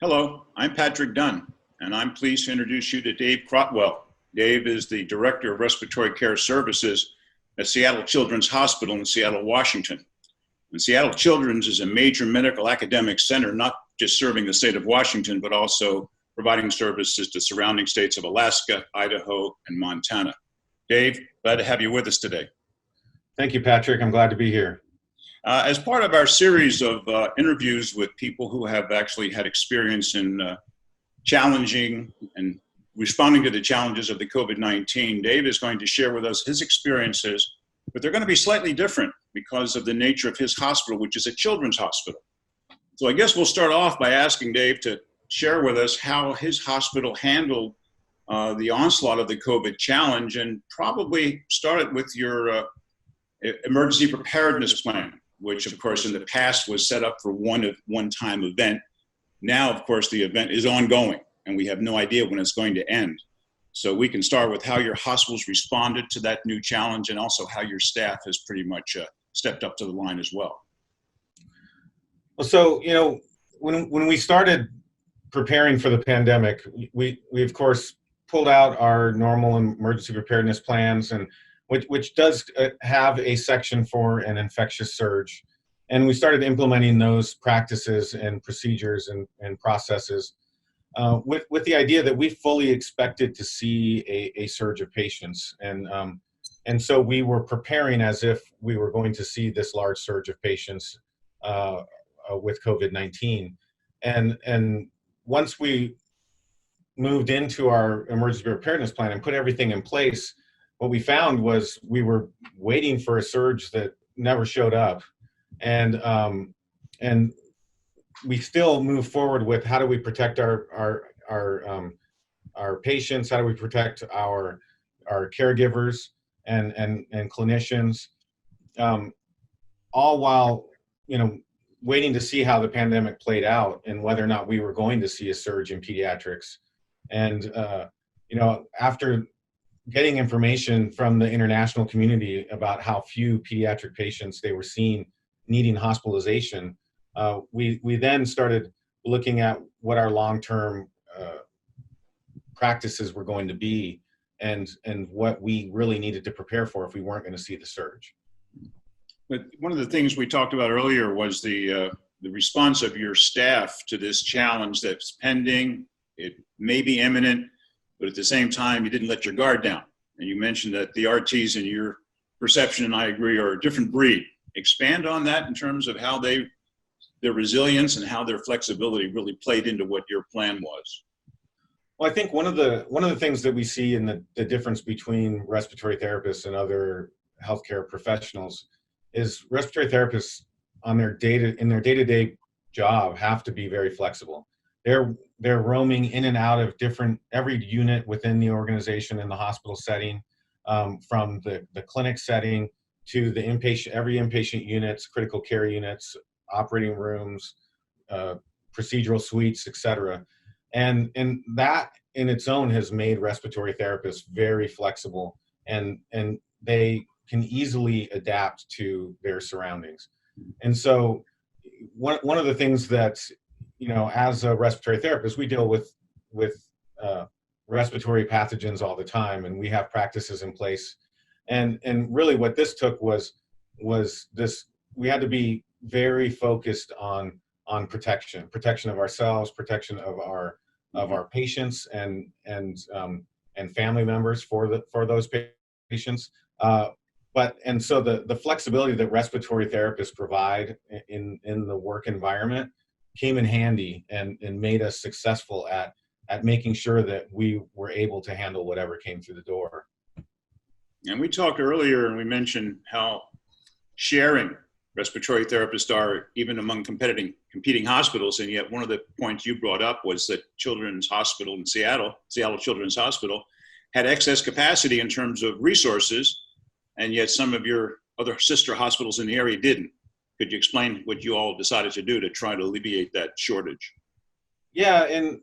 Hello, I'm Patrick Dunne, and I'm pleased to introduce you to Dave Crotwell. Dave is the Director of Respiratory Care Services at Seattle Children's Hospital in Seattle, Washington. And Seattle Children's is a major medical academic center, not just serving the state of Washington, but also providing services to surrounding states of Alaska, Idaho, and Montana. Dave, glad to have you with us today. Thank you, Patrick. I'm glad to be here. As part of our series of interviews with people who have actually had experience in challenging and responding to the challenges of the COVID-19, Dave is going to share with us his experiences, but they're going to be slightly different because of the nature of his hospital, which is a children's hospital. So I guess we'll start off by asking Dave to share with us how his hospital handled the onslaught of the COVID challenge, and probably start with your emergency preparedness plan, which of course in the past was set up for one-time event. Now, of course, the event is ongoing and we have no idea when it's going to end. So we can start with how your hospitals responded to that new challenge, and also how your staff has pretty much stepped up to the line as well. Well, so, when we started preparing for the pandemic, we of course pulled out our normal emergency preparedness plans, and which does have a section for an infectious surge. And we started implementing those practices and procedures and processes with the idea that we fully expected to see a surge of patients. And so we were preparing as if we were going to see this large surge of patients with COVID-19. And once we moved into our emergency preparedness plan and put everything in place, what we found was we were waiting for a surge that never showed up, and we still move forward with how do we protect our patients, how do we protect our caregivers and clinicians, all while waiting to see how the pandemic played out and whether or not we were going to see a surge in pediatrics. And after getting information from the international community about how few pediatric patients they were seeing needing hospitalization, we then started looking at what our long-term practices were going to be, and what we really needed to prepare for if we weren't going to see the surge. But one of the things we talked about earlier was the response of your staff to this challenge that's pending. It may be imminent, but at the same time, you didn't let your guard down. And you mentioned that the RTs, in your perception, and I agree, are a different breed. Expand on that in terms of how their resilience and how their flexibility really played into what your plan was. Well, I think one of the things that we see in the difference between respiratory therapists and other healthcare professionals is respiratory therapists in their day-to-day job have to be very flexible. They're roaming in and out of every unit within the organization in the hospital setting, from the clinic setting to the every inpatient units, critical care units, operating rooms, procedural suites, etc. And that in its own has made respiratory therapists very flexible, and they can easily adapt to their surroundings. And so one of the things that, as a respiratory therapist, we deal with respiratory pathogens all the time, and we have practices in place. And really what this took was this, we had to be very focused on protection of ourselves, protection of our patients and family members for those patients. And so the flexibility that respiratory therapists provide in the work environment came in handy and made us successful at making sure that we were able to handle whatever came through the door. And we talked earlier, and we mentioned how sharing respiratory therapists are even among competing hospitals. And yet one of the points you brought up was that Children's Hospital in Seattle Children's Hospital, had excess capacity in terms of resources, and yet some of your other sister hospitals in the area didn't. Could you explain what you all decided to do to try to alleviate that shortage? Yeah, and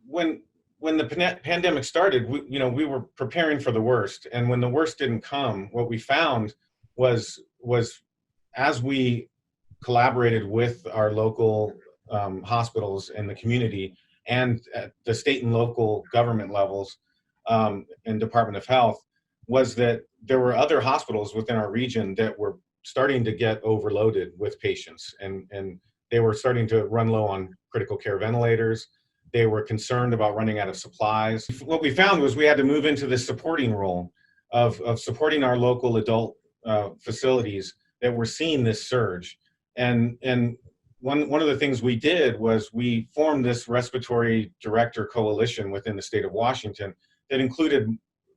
when when the pandemic started, we were preparing for the worst, and when the worst didn't come, what we found was as we collaborated with our local hospitals and the community, and at the state and local government levels, and Department of Health, was that there were other hospitals within our region that were starting to get overloaded with patients, and they were starting to run low on critical care ventilators. They were concerned about running out of supplies. What we found was we had to move into this supporting role of supporting our local adult facilities that were seeing this surge. And one of the things we did was we formed this respiratory director coalition within the state of Washington that included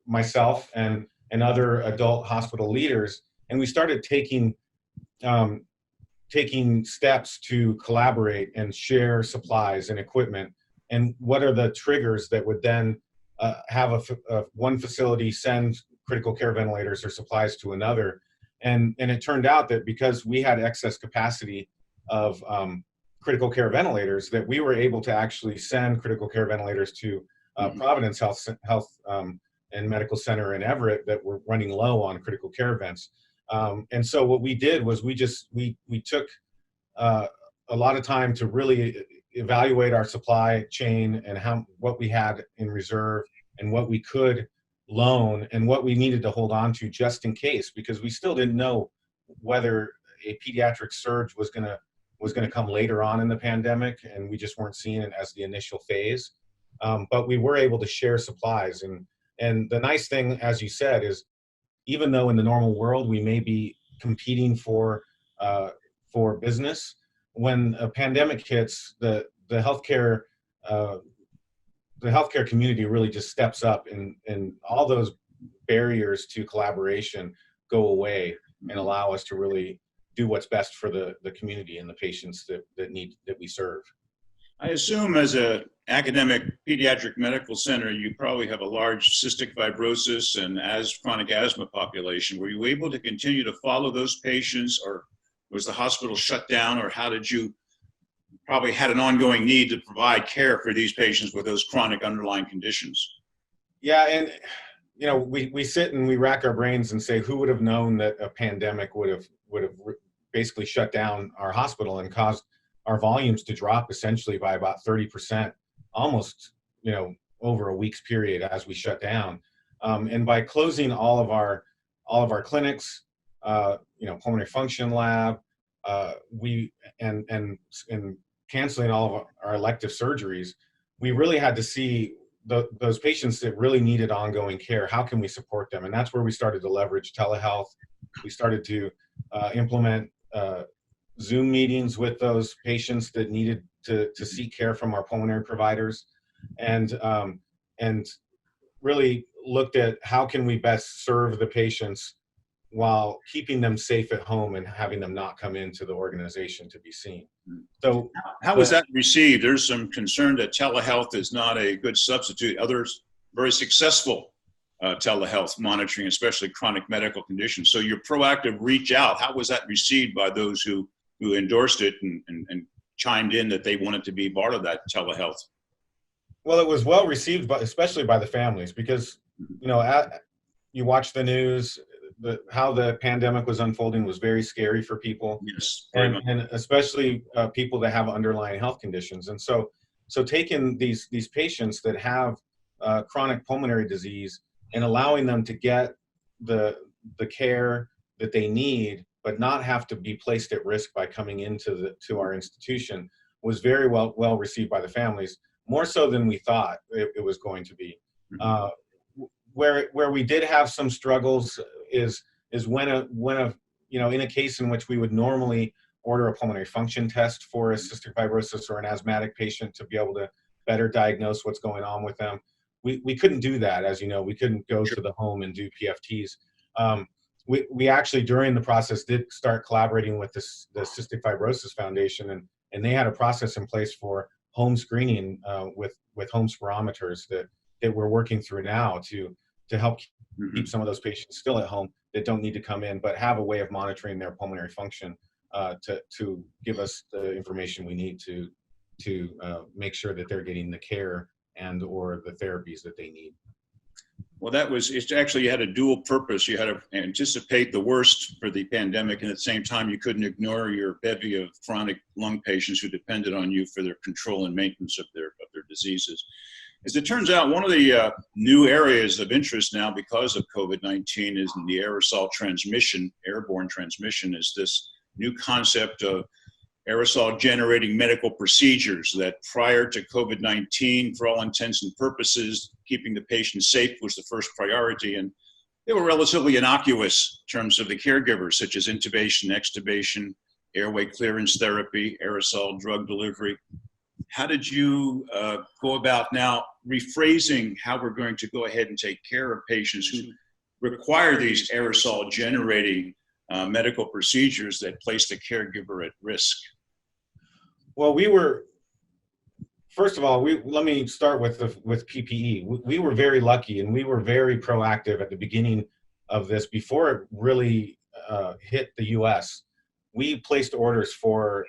myself and other adult hospital leaders, and we started taking steps to collaborate and share supplies and equipment. And what are the triggers that would then have one facility send critical care ventilators or supplies to another? And it turned out that because we had excess capacity of critical care ventilators, that we were able to actually send critical care ventilators to Providence Health and Medical Center in Everett that were running low on critical care vents. And so what we did was we took a lot of time to really evaluate our supply chain and what we had in reserve and what we could loan and what we needed to hold on to just in case, because we still didn't know whether a pediatric surge was going to come later on in the pandemic, and we just weren't seeing it as the initial phase. But we were able to share supplies, and the nice thing, as you said, is even though in the normal world we may be competing for business, when a pandemic hits, the healthcare community really just steps up, and all those barriers to collaboration go away and allow us to really do what's best for the community and the patients that we serve. I assume as an academic pediatric medical center, you probably have a large cystic fibrosis and chronic asthma population. Were you able to continue to follow those patients, or was the hospital shut down, or how did you probably had an ongoing need to provide care for these patients with those chronic underlying conditions? Yeah, and we sit and we rack our brains and say, who would have known that a pandemic would have basically shut down our hospital and caused our volumes to drop essentially by about 30%, almost, over a week's period as we shut down. And by closing all of our clinics, pulmonary function lab, and canceling all of our elective surgeries, we really had to see those patients that really needed ongoing care. How can we support them? And that's where we started to leverage telehealth. We started to implement Zoom meetings with those patients that needed to seek care from our pulmonary providers, and really looked at how can we best serve the patients while keeping them safe at home and having them not come into the organization to be seen. So how was that received? There's some concern that telehealth is not a good substitute. Others very successful telehealth monitoring, especially chronic medical conditions. So your proactive reach out, how was that received by those who endorsed it and chimed in that they wanted to be part of that telehealth? Well, it was well received, but especially by the families, because you watch the news. How the pandemic was unfolding was very scary for people, yes, and especially people that have underlying health conditions. And so taking these patients that have chronic pulmonary disease and allowing them to get the care that they need, but not have to be placed at risk by coming into our institution, was very well received by the families, more so than we thought it was going to be. Where we did have some struggles is when in a case in which we would normally order a pulmonary function test for a cystic fibrosis or an asthmatic patient to be able to better diagnose what's going on with them. We couldn't do that, as you know. We couldn't go to the home and do PFTs. We actually, during the process, did start collaborating with the Cystic Fibrosis Foundation, and they had a process in place for home screening with home spirometers that we're working through now to help keep some of those patients still at home that don't need to come in, but have a way of monitoring their pulmonary function to give us the information we need to to make sure that they're getting the care and or the therapies that they need. Well, it's actually, you had a dual purpose. You had to anticipate the worst for the pandemic, and at the same time, you couldn't ignore your bevy of chronic lung patients who depended on you for their control and maintenance of their diseases. As it turns out, one of the new areas of interest now because of COVID-19 is in the aerosol transmission, airborne transmission, is this new concept of aerosol generating medical procedures that prior to COVID-19, for all intents and purposes, keeping the patient safe was the first priority. And they were relatively innocuous in terms of the caregivers, such as intubation, extubation, airway clearance therapy, aerosol drug delivery. How did you go about now rephrasing how we're going to go ahead and take care of patients who require these aerosol generating medical procedures that place the caregiver at risk? Well, first of all, let me start with PPE. We were very lucky, and we were very proactive at the beginning of this before it really hit the U.S. We placed orders for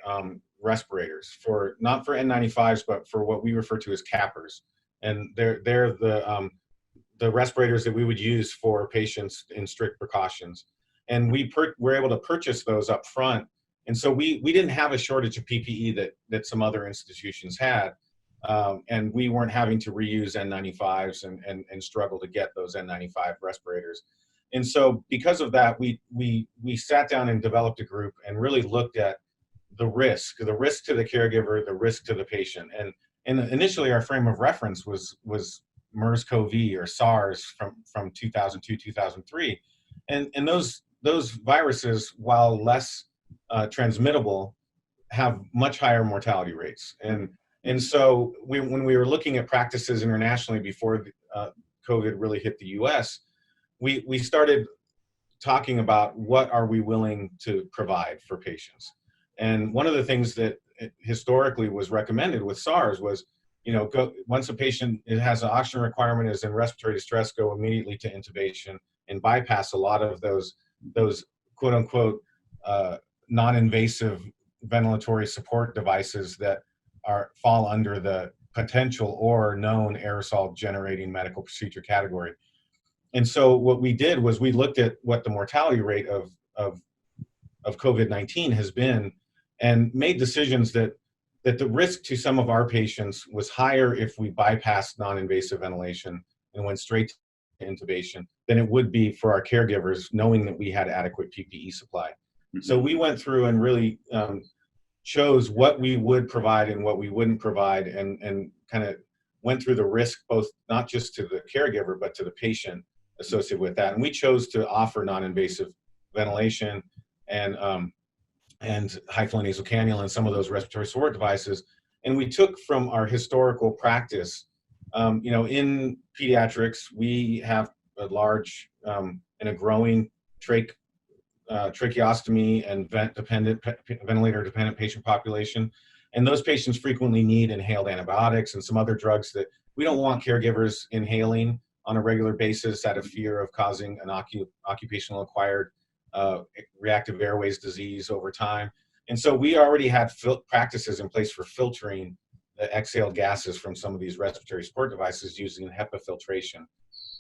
respirators, not for N95s, but for what we refer to as cappers, and they're the respirators that we would use for patients in strict precautions. And we were able to purchase those up front. And so we didn't have a shortage of PPE that some other institutions had. And we weren't having to reuse N95s and struggle to get those N95 respirators. And so because of that, we sat down and developed a group and really looked at the risk to the caregiver, the risk to the patient. And initially our frame of reference was MERS-CoV or SARS from 2002, 2003. And those viruses, while less transmittable, have much higher mortality rates. And so when we were looking at practices internationally before COVID really hit the US, we started talking about what are we willing to provide for patients. And one of the things that historically was recommended with SARS was, once a patient has an oxygen requirement, is in respiratory distress, go immediately to intubation and bypass a lot of those quote unquote non-invasive ventilatory support devices that fall under the potential or known aerosol generating medical procedure category. And so what we did was we looked at what the mortality rate of COVID-19 has been and made decisions that the risk to some of our patients was higher if we bypassed non-invasive ventilation and went straight to intubation than it would be for our caregivers, knowing that we had adequate PPE supply. Mm-hmm. So we went through and really chose what we would provide and what we wouldn't provide, and kind of went through the risk, both not just to the caregiver, but to the patient associated with that. And we chose to offer non-invasive ventilation and high-flow nasal cannula and some of those respiratory support devices. And we took from our historical practice, in pediatrics, we have a large and a growing tracheostomy and ventilator-dependent patient population. And those patients frequently need inhaled antibiotics and some other drugs that we don't want caregivers inhaling on a regular basis out of fear of causing an occupational acquired reactive airways disease over time. And so we already had practices in place for filtering the exhaled gases from some of these respiratory support devices using HEPA filtration.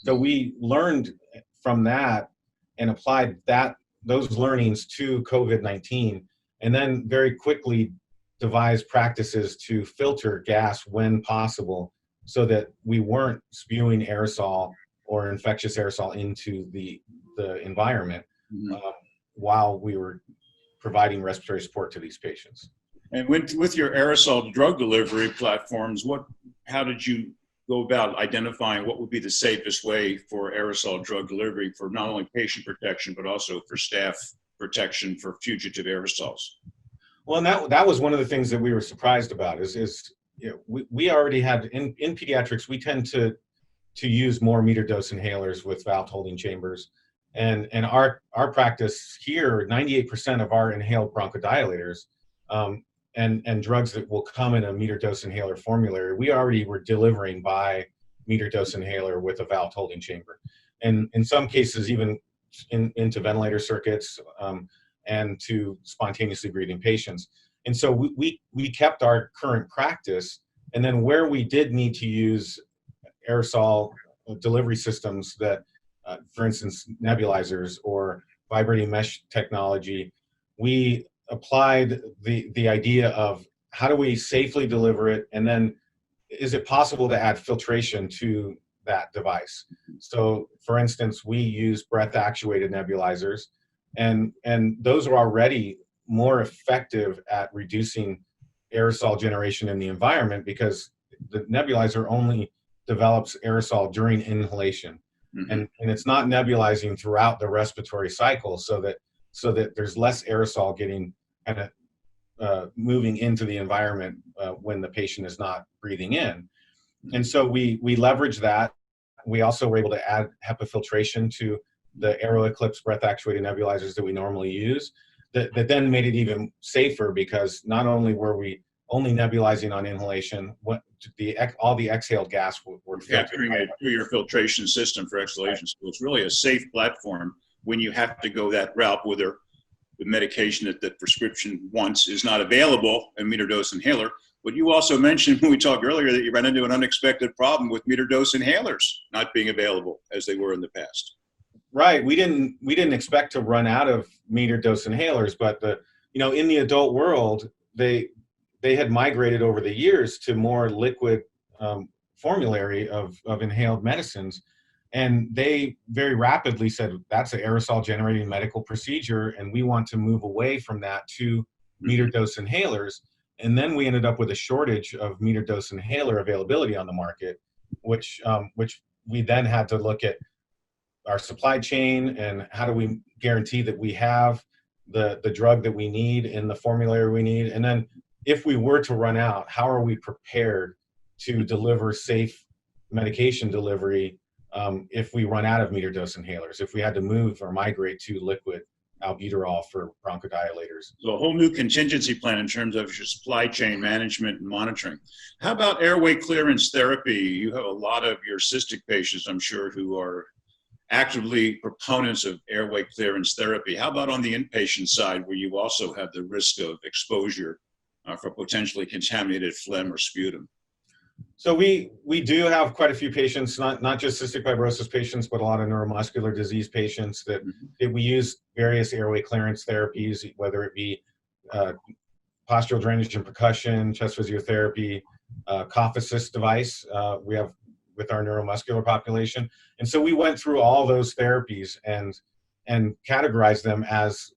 So we learned from that and applied those learnings to COVID-19, and then very quickly devised practices to filter gas when possible so that we weren't spewing aerosol or infectious aerosol into the environment. Mm-hmm. While we were providing respiratory support to these patients. And with your aerosol drug delivery platforms, how did you go about identifying what would be the safest way for aerosol drug delivery for not only patient protection, but also for staff protection for fugitive aerosols? Well, and that was one of the things that we were surprised about we already had, in pediatrics, we tend to use more meter dose inhalers with valve holding chambers. And our practice here, 98% of our inhaled bronchodilators and drugs that will come in a meter dose inhaler formulary, we already were delivering by meter dose inhaler with a valve holding chamber. And in some cases, even into ventilator circuits and to spontaneously breathing patients. And so we kept our current practice, and then where we did need to use aerosol delivery systems that, for instance, nebulizers or vibrating mesh technology, we applied the idea of how do we safely deliver it, and then is it possible to add filtration to that device? So, for instance, we use breath-actuated nebulizers, and those are already more effective at reducing aerosol generation in the environment because the nebulizer only develops aerosol during inhalation, and it's not nebulizing throughout the respiratory cycle, so that there's less aerosol getting kind of moving into the environment when the patient is not breathing in. And so we leverage that. We also were able to add HEPA filtration to the Aero Eclipse breath actuated nebulizers that we normally use, that then made it even safer, because not only were we only nebulizing on inhalation, all the exhaled gas were filtered through your filtration system for exhalation. So it's really a safe platform when you have to go that route, whether the medication that the prescription wants is not available, a meter dose inhaler. But you also mentioned when we talked earlier that you ran into an unexpected problem with meter dose inhalers not being available as they were in the past. Right. We didn't expect to run out of meter dose inhalers, but in the adult world, they had migrated over the years to more liquid formulary of inhaled medicines. And they very rapidly said, that's an aerosol generating medical procedure, and we want to move away from that to meter dose inhalers. And then we ended up with a shortage of meter dose inhaler availability on the market, which we then had to look at our supply chain and how do we guarantee that we have the drug that we need in the formulary we need. And then if we were to run out, how are we prepared to deliver safe medication delivery if we run out of meter dose inhalers, if we had to move or migrate to liquid albuterol for bronchodilators. So a whole new contingency plan in terms of your supply chain management and monitoring. How about airway clearance therapy? You have a lot of your cystic patients, I'm sure, who are actively proponents of airway clearance therapy. How about on the inpatient side, where you also have the risk of exposure for potentially contaminated phlegm or sputum? So we do have quite a few patients, not just cystic fibrosis patients, but a lot of neuromuscular disease patients that we use various airway clearance therapies, whether it be postural drainage and percussion, chest physiotherapy, cough assist device we have with our neuromuscular population. And so we went through all those therapies and categorized them as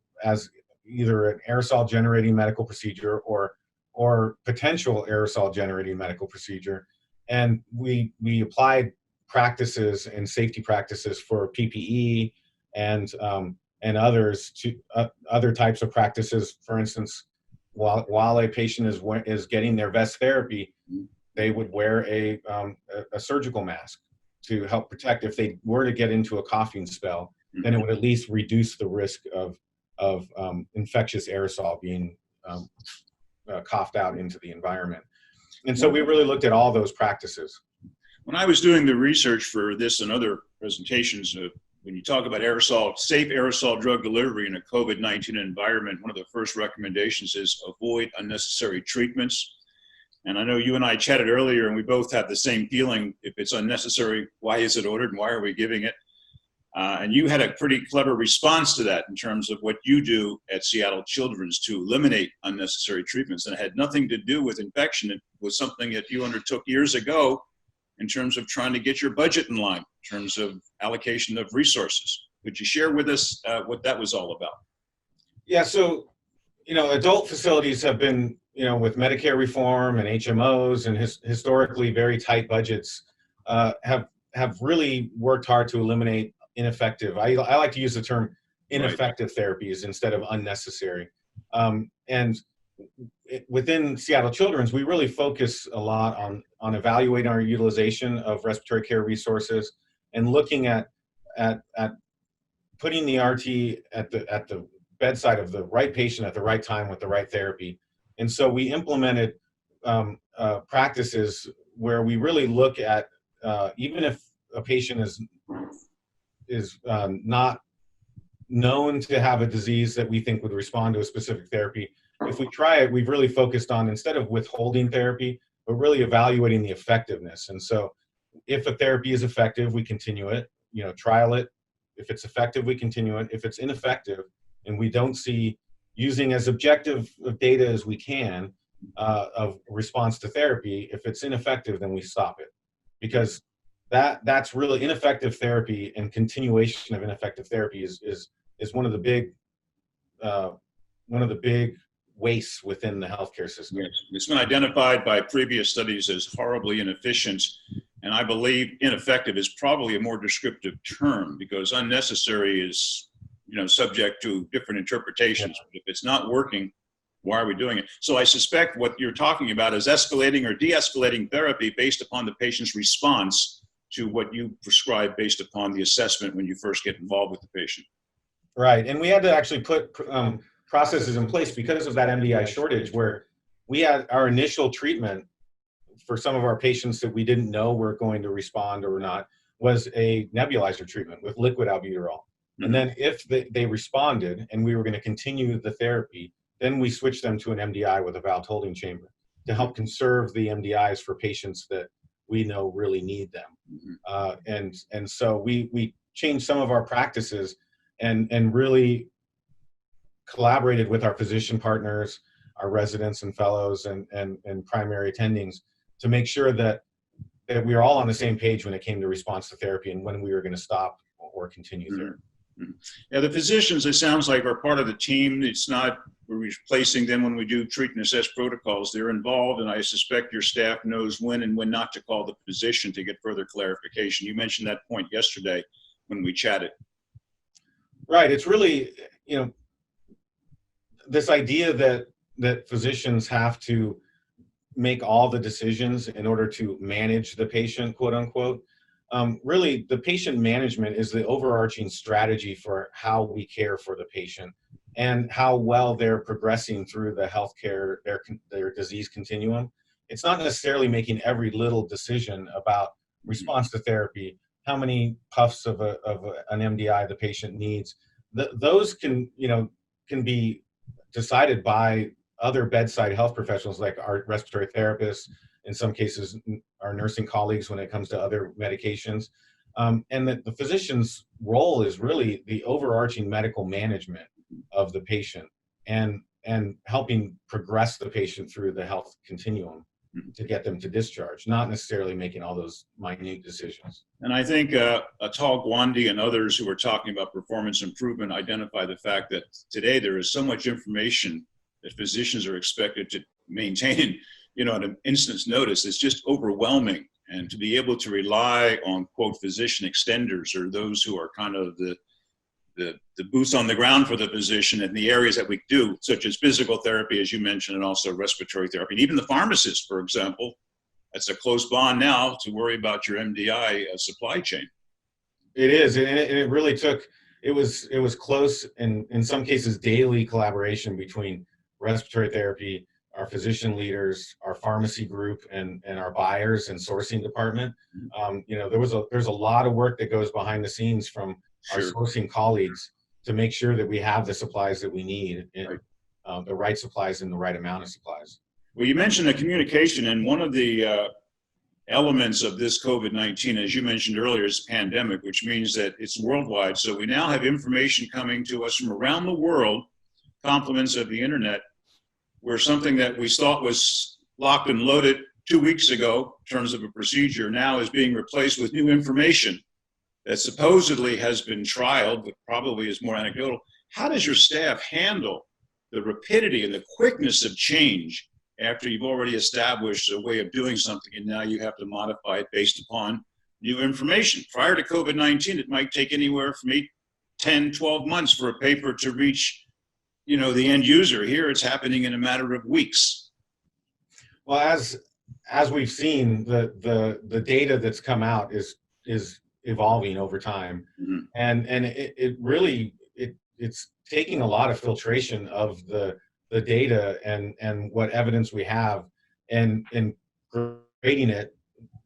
either an aerosol generating medical procedure or potential aerosol generating medical procedure. And we applied practices and safety practices for PPE and others to other types of practices. For instance, while a patient is getting their vest therapy, they would wear a surgical mask to help protect. If they were to get into a coughing spell, then it would at least reduce the risk of infectious aerosol being coughed out into the environment. And so we really looked at all those practices. When I was doing the research for this and other presentations, when you talk about safe aerosol drug delivery in a COVID-19 environment, one of the first recommendations is avoid unnecessary treatments. And I know you and I chatted earlier, and we both have the same feeling. If it's unnecessary, why is it ordered and why are we giving it? And you had a pretty clever response to that in terms of what you do at Seattle Children's to eliminate unnecessary treatments. And it had nothing to do with infection. It was something that you undertook years ago in terms of trying to get your budget in line, in terms of allocation of resources. Would you share with us what that was all about? Yeah, so, adult facilities have been, with Medicare reform and HMOs and historically very tight budgets, have really worked hard to eliminate ineffective. I like to use the term ineffective therapies instead of unnecessary. And within Seattle Children's, we really focus a lot on evaluating our utilization of respiratory care resources and looking at putting the RT at the bedside of the right patient at the right time with the right therapy. And so we implemented practices where we really look at even if a patient is not known to have a disease that we think would respond to a specific therapy, if we try it, we've really focused on, instead of withholding therapy, but really evaluating the effectiveness. And so if a therapy is effective, we continue it, trial it. If it's effective, we continue it. If it's ineffective and we don't see, using as objective of data as we can, of response to therapy, if it's ineffective, then we stop it. Because that's really ineffective therapy, and continuation of ineffective therapy is one of the big wastes within the healthcare system. Yes. It's been identified by previous studies as horribly inefficient, and I believe ineffective is probably a more descriptive term, because unnecessary is, subject to different interpretations. Yeah. If it's not working, why are we doing it? So I suspect what you're talking about is escalating or de-escalating therapy based upon the patient's response to what you prescribe based upon the assessment when you first get involved with the patient. Right, and we had to actually put processes in place because of that MDI shortage, where we had our initial treatment for some of our patients that we didn't know were going to respond or not, was a nebulizer treatment with liquid albuterol. Mm-hmm. And then if they responded and we were going to continue the therapy, then we switched them to an MDI with a valve holding chamber to help conserve the MDIs for patients that we know really need them. Mm-hmm. And so we changed some of our practices and really collaborated with our physician partners, our residents and fellows and primary attendings to make sure that we were all on the same page when it came to response to therapy and when we were going to stop or continue mm-hmm. therapy. Yeah, the physicians, it sounds like, are part of the team. It's not we're replacing them when we do treat and assess protocols. They're involved, and I suspect your staff knows when and when not to call the physician to get further clarification. You mentioned that point yesterday when we chatted. Right. It's really, this idea that physicians have to make all the decisions in order to manage the patient, quote unquote. Really, the patient management is the overarching strategy for how we care for the patient and how well they're progressing through the healthcare, their disease continuum. It's not necessarily making every little decision about response to therapy, how many puffs of an MDI the patient needs. Those can be decided by other bedside health professionals like our respiratory therapists, in some cases our nursing colleagues when it comes to other medications. And that the physician's role is really the overarching medical management of the patient and helping progress the patient through the health continuum to get them to discharge, not necessarily making all those minute decisions. And I think Atal Gawande and others who are talking about performance improvement identify the fact that today there is so much information that physicians are expected to maintain, at an instant's notice. It's just overwhelming. And to be able to rely on, quote, physician extenders, or those who are kind of the boots on the ground for the physician in the areas that we do, such as physical therapy, as you mentioned, and also respiratory therapy. And even the pharmacist, for example, that's a close bond now to worry about your MDI supply chain. It is, and it really took, it was close and in some cases daily collaboration between respiratory therapy, our physician leaders, our pharmacy group, and our buyers and sourcing department. There's a lot of work that goes behind the scenes from our sourcing colleagues to make sure that we have the supplies that we need, the right supplies and the right amount of supplies. Well, you mentioned the communication, and one of the elements of this COVID-19, as you mentioned earlier, is pandemic, which means that it's worldwide. So we now have information coming to us from around the world, compliments of the internet, where something that we thought was locked and loaded 2 weeks ago in terms of a procedure now is being replaced with new information that supposedly has been trialed, but probably is more anecdotal. How does your staff handle the rapidity and the quickness of change after you've already established a way of doing something and now you have to modify it based upon new information? Prior to COVID-19, it might take anywhere from 10, 12 months for a paper to reach the end user. Here it's happening in a matter of weeks. Well, as we've seen, the data that's come out is evolving over time. Mm-hmm. And it really it's taking a lot of filtration of the data and what evidence we have and grading it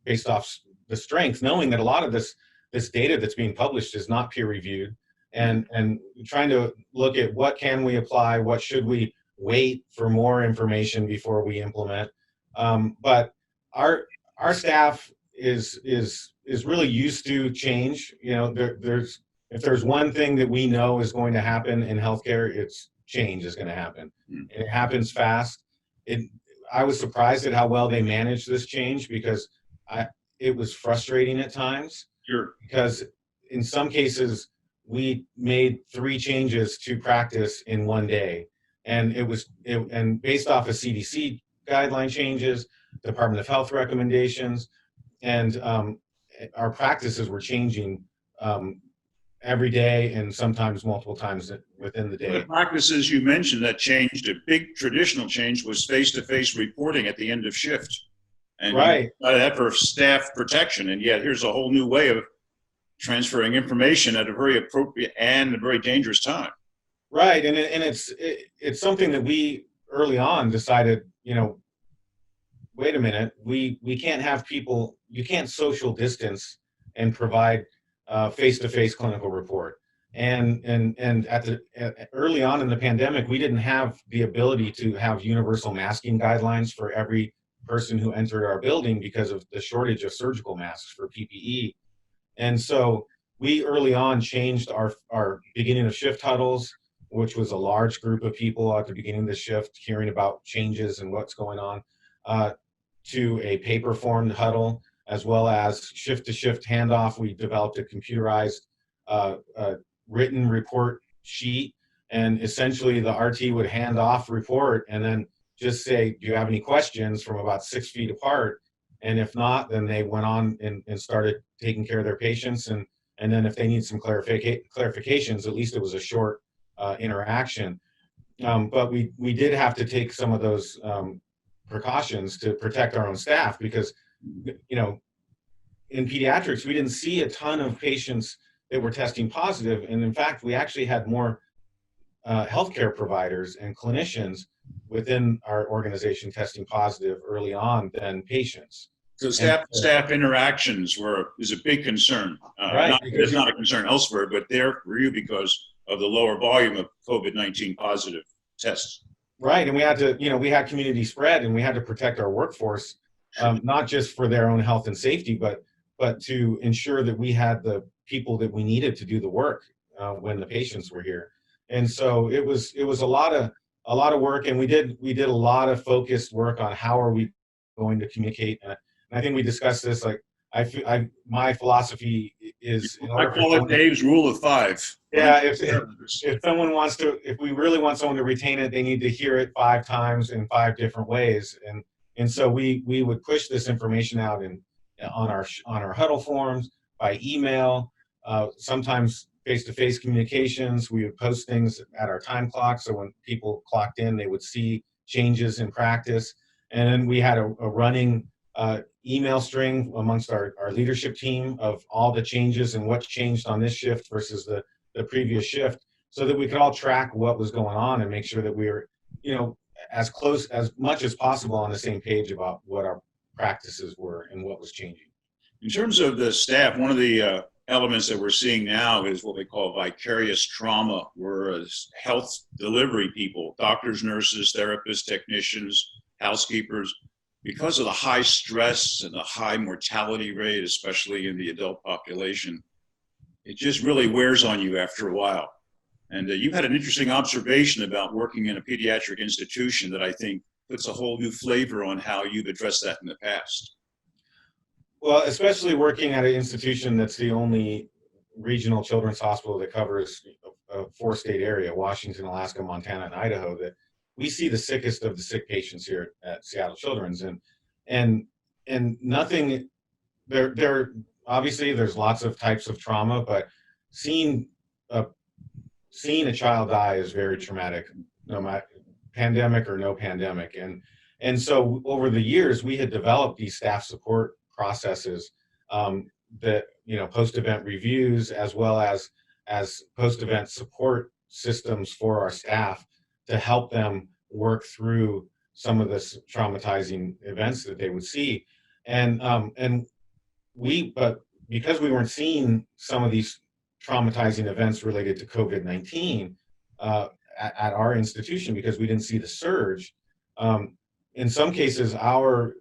based off the strength, knowing that a lot of this data that's being published is not peer reviewed, and trying to look at what can we apply, what should we wait for more information before we implement. But our staff is really used to change. You know, if there's one thing that we know is going to happen in healthcare, it's change is going to happen, and it happens fast. I was surprised at how well they managed this change because it was frustrating at times. Sure. Because in some cases we made 3 changes to practice in one day, and and based off of CDC guideline changes, Department of Health recommendations, and our practices were changing every day and sometimes multiple times within the day. The practices you mentioned that changed, a big traditional change was face-to-face reporting at the end of shift. And right. That for staff protection. And yet here's a whole new way of transferring information at a very appropriate and a very dangerous time. Right. And it's something that we early on decided, you know, wait a minute, we can't have people, you can't social distance and provide face-to-face clinical report. And early on in the pandemic, we didn't have the ability to have universal masking guidelines for every person who entered our building because of the shortage of surgical masks for PPE. And so we early on changed our beginning of shift huddles, which was a large group of people at the beginning of the shift hearing about changes and what's going on, to a paper formed huddle, as well as shift to shift handoff. We developed a computerized written report sheet, and essentially the RT would hand off report and then just say, do you have any questions, from about 6 feet apart? And if not, then they went on and started taking care of their patients. And then if they need some clarifications, at least it was a short interaction. But we did have to take some of those precautions to protect our own staff because, you know, in pediatrics, we didn't see a ton of patients that were testing positive. And in fact, we actually had more healthcare providers and clinicians within our organization testing positive early on than patients. So staff interactions is a big concern. Right. It's not a concern elsewhere, but there for you because of the lower volume of COVID-19 positive tests. Right, and we had to, you know, we had community spread, and we had to protect our workforce, not just for their own health and safety, but to ensure that we had the people that we needed to do the work when the patients were here. And so it was a lot of work, and we did a lot of focused work on how are we going to communicate. And I think we discussed this. Like my philosophy is, I call it Dave's rule of 5. Yeah, if we really want someone to retain it, they need to hear it 5 times in 5 different ways. And so we would push this information out on our huddle forums, by email, sometimes face-to-face communications. We would post things at our time clock, so when people clocked in, they would see changes in practice. And then we had a running email string amongst our leadership team of all the changes and what changed on this shift versus the previous shift, so that we could all track what was going on and make sure that we were, you know, as much as possible on the same page about what our practices were and what was changing. In terms of the staff, one of the elements that we're seeing now is what we call vicarious trauma, whereas health delivery people, doctors, nurses, therapists, technicians, housekeepers, because of the high stress and the high mortality rate, especially in the adult population, it just really wears on you after a while. And you had an interesting observation about working in a pediatric institution that I think puts a whole new flavor on how you've addressed that in the past. Well, especially working at an institution that's the only regional children's hospital that covers a 4-state area, Washington, Alaska, Montana, and Idaho, that we see the sickest of the sick patients here at Seattle Children's. And nothing, there obviously there's lots of types of trauma, but seeing a child die is very traumatic, no matter pandemic or no pandemic. And so over the years, we had developed these staff support processes that, you know, post-event reviews, as well as post-event support systems for our staff to help them work through some of the traumatizing events that they would see. But because we weren't seeing some of these traumatizing events related to COVID-19, at our institution because we didn't see the surge. In some cases, our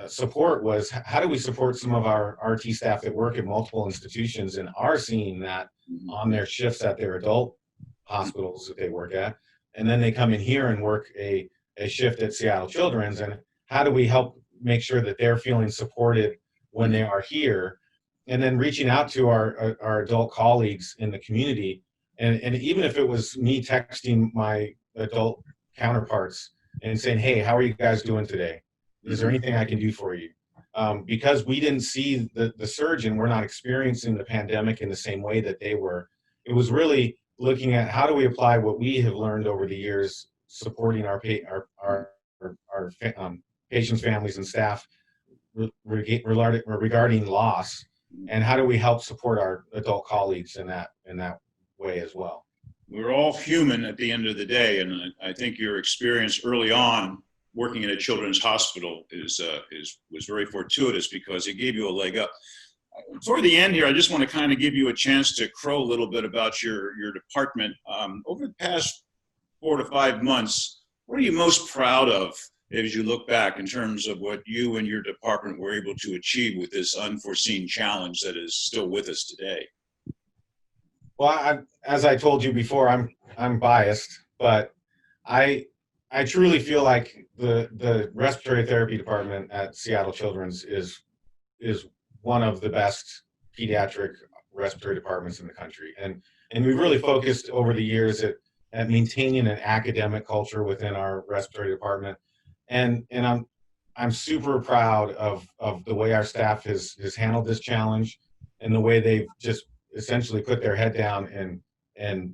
support was how do we support some of our RT staff that work at multiple institutions and are seeing that on their shifts at their adult hospitals that they work at, and then they come in here and work a shift at Seattle Children's, and how do we help make sure that they're feeling supported when they are here, and then reaching out to our adult colleagues in the community, and even if it was me texting my adult counterparts and saying, hey, how are you guys doing today? Is there anything I can do for you? Because we didn't see the surge and we're not experiencing the pandemic in the same way that they were. It was really looking at how do we apply what we have learned over the years, supporting our patients, families, and staff regarding loss, and how do we help support our adult colleagues in that way as well. We're all human at the end of the day, and I think your experience early on working in a children's hospital was very fortuitous because it gave you a leg up. Toward the end here, I just want to kind of give you a chance to crow a little bit about your department. Over the past 4 to 5 months, what are you most proud of as you look back in terms of what you and your department were able to achieve with this unforeseen challenge that is still with us today? Well, as I told you before, I'm biased, but I truly feel like the respiratory therapy department at Seattle Children's is one of the best pediatric respiratory departments in the country, and we've really focused over the years at maintaining an academic culture within our respiratory department, and I'm super proud of the way our staff has handled this challenge and the way they've just essentially put their head down and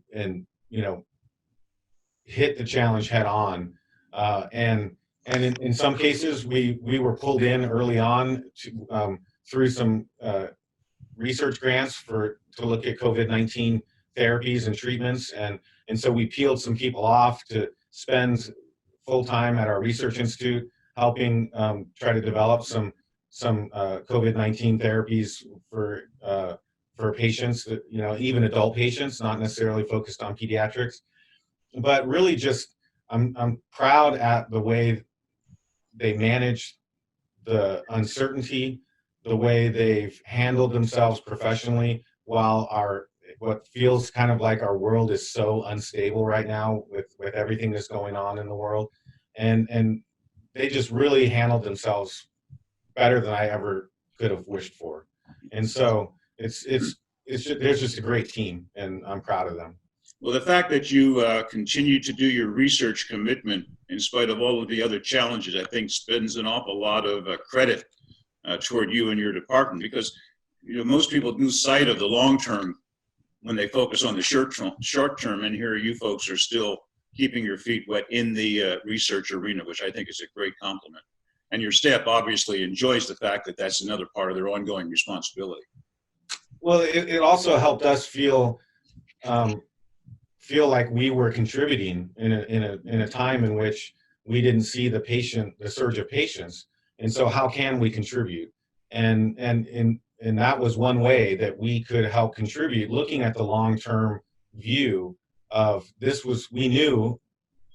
hit the challenge head on. And in some cases, we were pulled in early on through some research grants to look at COVID-19 therapies and treatments. And so we peeled some people off to spend full time at our research institute, helping try to develop some COVID-19 therapies for patients that, even adult patients, not necessarily focused on pediatrics. But really just, I'm proud at the way they managed the uncertainty, the way they've handled themselves professionally while what feels kind of like our world is so unstable right now with everything that's going on in the world. And they just really handled themselves better than I ever could have wished for. And so there's just a great team, and I'm proud of them. Well, the fact that you continue to do your research commitment in spite of all of the other challenges, I think spends an awful lot of credit toward you and your department, because most people lose sight of the long term when they focus on the short term, and here you folks are still keeping your feet wet in the research arena, which I think is a great compliment. And your staff obviously enjoys the fact that that's another part of their ongoing responsibility. Well, it also helped us feel like we were contributing in a time in which we didn't see the surge of patients, and so how can we contribute? And that was one way that we could help contribute, looking at the long-term view of this. We knew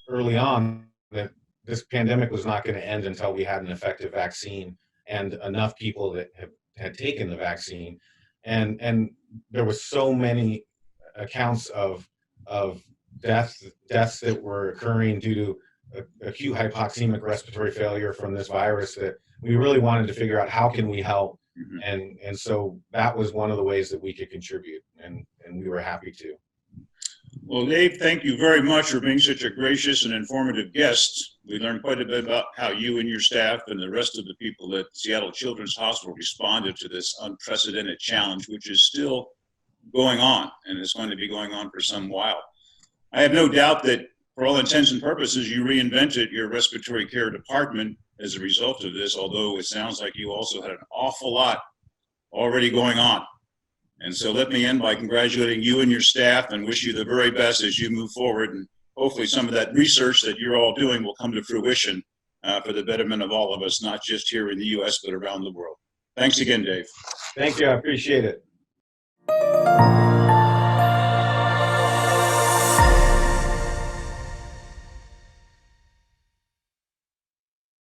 early on that this pandemic was not going to end until we had an effective vaccine and enough people that had taken the vaccine. And there was so many accounts of deaths that were occurring due to acute hypoxemic respiratory failure from this virus that we really wanted to figure out how can we help. Mm-hmm. And so that was one of the ways that we could contribute, and we were happy to. Well, Dave, thank you very much for being such a gracious and informative guest. We learned quite a bit about how you and your staff and the rest of the people at Seattle Children's Hospital responded to this unprecedented challenge, which is still going on, and it's going to be going on for some while. I have no doubt that for all intents and purposes, you reinvented your respiratory care department as a result of this, although it sounds like you also had an awful lot already going on. And so let me end by congratulating you and your staff and wish you the very best as you move forward. And hopefully some of that research that you're all doing will come to fruition for the betterment of all of us, not just here in the U.S., but around the world. Thanks again, Dave. Thank you. I appreciate it.